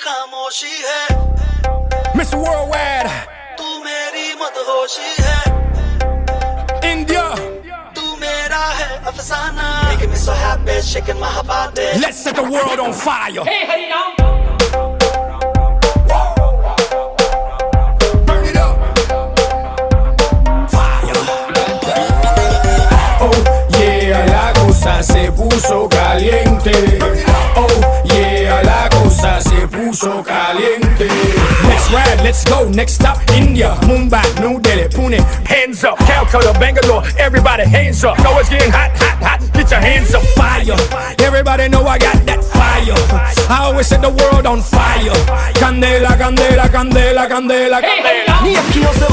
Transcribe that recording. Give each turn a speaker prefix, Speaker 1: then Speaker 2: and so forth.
Speaker 1: खामोशी है
Speaker 2: Mr. Worldwide,
Speaker 1: तू मेरी मदहोशी है
Speaker 2: India.
Speaker 1: तू मेरा है अफसाना Making me so happy shaking my body
Speaker 2: Let's set the world on fire.
Speaker 3: Hey, hey, now.
Speaker 2: Burn it up. Fire. Oh yeah, la cosa se puso caliente. Oh yeah, la cosa se puso caliente. Let's ride, let's go. Next stop, India, Mumbai, New Delhi, Pune. Hands up, Calcutta, Bangalore. Everybody, hands up. Know it's getting hot, hot, hot. Get your hands up, fire. Everybody know I got that fire. I always set the world on fire. Candela, candela, candela, candela, candela.
Speaker 3: Hey, hey, now.
Speaker 1: नी अखियों से